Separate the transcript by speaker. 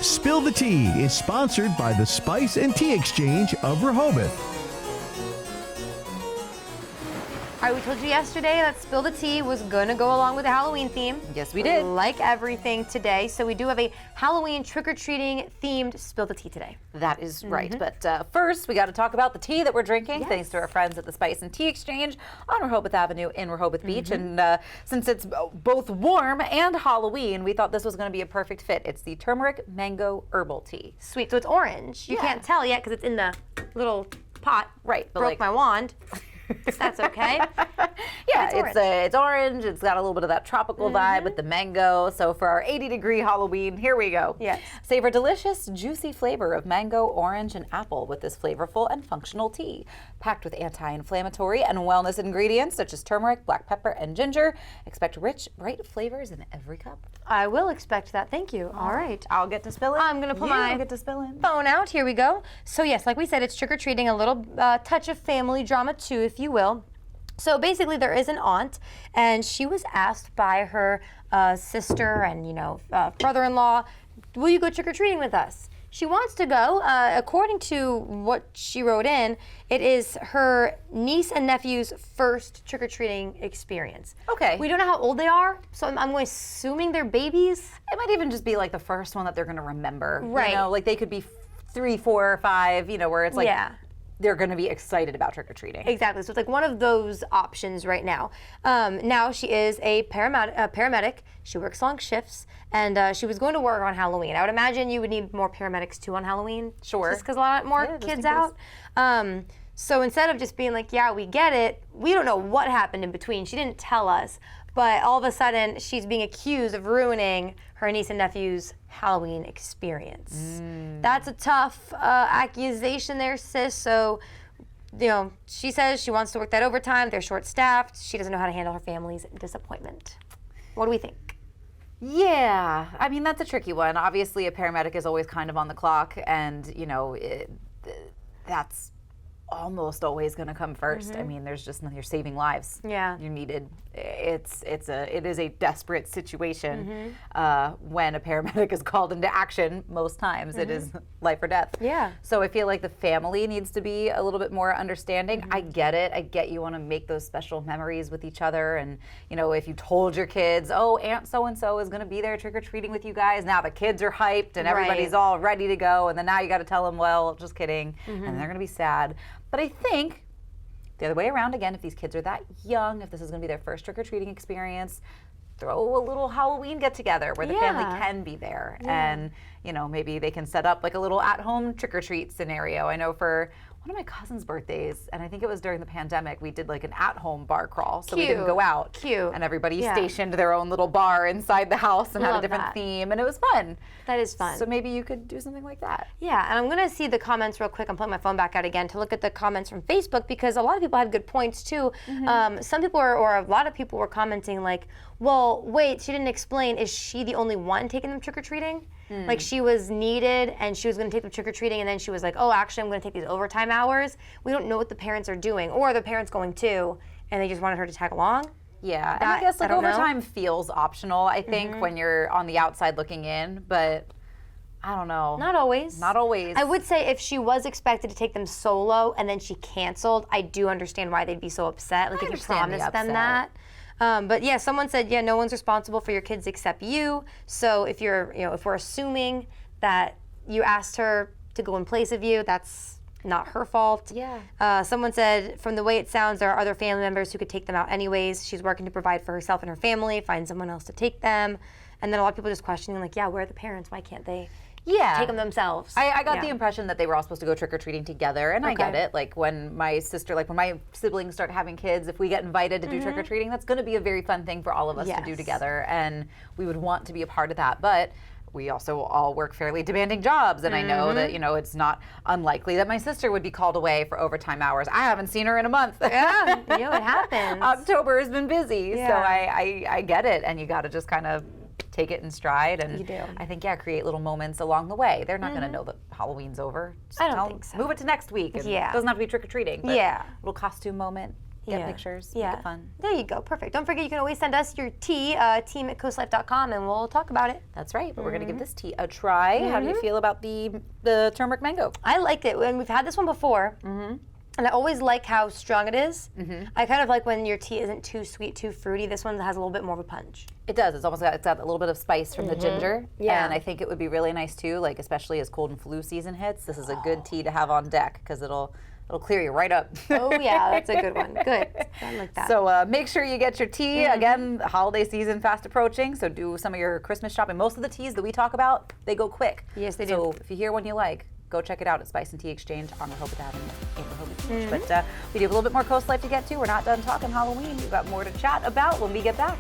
Speaker 1: Spill the Tea is sponsored by the Spice and Tea Exchange of Rehoboth.
Speaker 2: All right, we told you yesterday that Spill the Tea was going to go along with the Halloween theme.
Speaker 3: Yes, we did.
Speaker 2: Like everything today. So we do have a Halloween trick-or-treating themed Spill the Tea today.
Speaker 3: That is right. But first, we got to talk about the tea that we're drinking, thanks to our friends at the Spice and Tea Exchange on Rehoboth Avenue in Rehoboth Beach. And since it's both warm and Halloween, we thought this was going to be a perfect fit. It's the turmeric mango herbal tea.
Speaker 2: Sweet. So it's orange. You can't tell yet because it's in the little pot.
Speaker 3: Right. But
Speaker 2: Broke my wand. That's okay.
Speaker 3: Yeah, it's orange. It's got a little bit of that tropical vibe with the mango. So for our 80-degree Halloween, here we go.
Speaker 2: Yes.
Speaker 3: Savor delicious, juicy flavor of mango, orange, and apple with this flavorful and functional tea. Packed with anti-inflammatory and wellness ingredients such as turmeric, black pepper, and ginger. Expect rich, bright flavors in every cup.
Speaker 2: I will expect that. Thank you. All right.
Speaker 3: I'll get to spill it.
Speaker 2: I'm going to put my phone out. Here we go. So yes, like we said, it's trick-or-treating, a little touch of family drama too, if you will. So basically there is an aunt, and she was asked by her sister and, brother-in-law, will you go trick-or-treating with us? She wants to go. According to what she wrote in, it is her niece and nephew's first trick-or-treating experience.
Speaker 3: Okay.
Speaker 2: We don't know how old they are, so I'm assuming they're babies.
Speaker 3: It might even just be like the first one that they're going to remember.
Speaker 2: Right.
Speaker 3: You know, like they could be 3, 4, 5, where it's like they're going to be excited about trick-or-treating.
Speaker 2: Exactly. So it's like one of those options right now. Now she is a paramedic. She works long shifts, and she was going to work on Halloween. I would imagine you would need more paramedics too on Halloween.
Speaker 3: Sure.
Speaker 2: Just because a lot more kids out. So instead of just being like, yeah, we get it, we don't know what happened in between. She didn't tell us. But all of a sudden, she's being accused of ruining her niece and nephew's Halloween experience. That's a tough accusation there, sis. So, she says she wants to work that overtime. They're short-staffed. She doesn't know how to handle her family's disappointment. What do we think?
Speaker 3: Yeah, I mean, that's a tricky one. Obviously, a paramedic is always kind of on the clock, and, that's almost always going to come first. I mean, there's just you're saving lives.
Speaker 2: Yeah.
Speaker 3: You needed. It is a desperate situation when a paramedic is called into action. Most times it is life or death.
Speaker 2: Yeah.
Speaker 3: So I feel like the family needs to be a little bit more understanding. I get it. I get you want to make those special memories with each other, and if you told your kids, oh, Aunt so and so is going to be there trick or treating with you guys. Now the kids are hyped and everybody's all ready to go, and then now you got to tell them, well, just kidding, and they're going to be sad. But I think the other way around, again, if these kids are that young, if this is going to be their first trick-or-treating experience, throw a little Halloween get-together where the family can be there. And, maybe they can set up like a little at-home trick-or-treat scenario. I know for one of my cousin's birthdays, and I think it was during the pandemic, we did like an at-home bar crawl. So we didn't go out.
Speaker 2: Cute.
Speaker 3: And everybody stationed their own little bar inside the house and had a different theme, and it was fun.
Speaker 2: That is fun.
Speaker 3: So maybe you could do something like that.
Speaker 2: Yeah, and I'm going to see the comments real quick. I'm putting my phone back out again to look at the comments from Facebook, because a lot of people have good points too. Some people or a lot of people were commenting like, well, wait, she didn't explain, is she the only one taking them trick-or-treating? Like she was needed and she was going to take them trick-or-treating, and then she was like, oh, actually I'm going to take these overtime hours. We don't know what the parents are doing, or the parents going too, and they just wanted her to tag along.
Speaker 3: Yeah, and I guess overtime feels optional, I think, when you're on the outside looking in, but I don't know.
Speaker 2: Not always.
Speaker 3: Not always.
Speaker 2: I would say if she was expected to take them solo and then she canceled, I do understand why they'd be so upset. Like if you promised them that. But yeah, someone said, yeah, no one's responsible for your kids except you. So if if we're assuming that you asked her to go in place of you, that's not her fault.
Speaker 3: Yeah.
Speaker 2: Someone said, from the way it sounds, there are other family members who could take them out anyways. She's working to provide for herself and her family, find someone else to take them. And then a lot of people just questioning, like, yeah, where are the parents? Why can't they take them themselves?
Speaker 3: I got the impression that they were all supposed to go trick-or-treating together, and I get it. Like when my siblings start having kids, if we get invited to do trick-or-treating, that's going to be a very fun thing for all of us to do together, and we would want to be a part of that. But we also all work fairly demanding jobs, and I know that, it's not unlikely that my sister would be called away for overtime hours. I haven't seen her in a month.
Speaker 2: Yeah, it happens.
Speaker 3: October has been busy,
Speaker 2: Yeah.
Speaker 3: so I get it, and you got to just kind of take it in stride, and
Speaker 2: You do.
Speaker 3: I think create little moments along the way. They're not going to know that Halloween's over. Just
Speaker 2: I don't think so.
Speaker 3: Move it to next week. And
Speaker 2: Yeah.
Speaker 3: it doesn't have to be trick or treating. But
Speaker 2: Yeah.
Speaker 3: little costume moment. get pictures, make it fun.
Speaker 2: There you go. Perfect. Don't forget, you can always send us your tea, team at CoastLife.com, and we'll talk about it.
Speaker 3: That's right, but we're going to give this tea a try. How do you feel about the turmeric mango?
Speaker 2: I like it. And we've had this one before. And I always like how strong it is. I kind of like when your tea isn't too sweet, too fruity. This one has a little bit more of a punch.
Speaker 3: It does. It's got a little bit of spice from the ginger.
Speaker 2: Yeah.
Speaker 3: And I think it would be really nice too, like especially as cold and flu season hits. This is a good tea to have on deck because it'll clear you right up.
Speaker 2: Oh yeah, that's a good one. Good. I like that.
Speaker 3: So make sure you get your tea. Again, the holiday season fast approaching, so do some of your Christmas shopping. Most of the teas that we talk about, they go quick.
Speaker 2: Yes, they do.
Speaker 3: So if you hear one you like, go check it out at Spice and Tea Exchange on Rehoboth Avenue in Rehoboth Beach. But we do have a little bit more Coast Life to get to. We're not done talking Halloween. We've got more to chat about when we get back.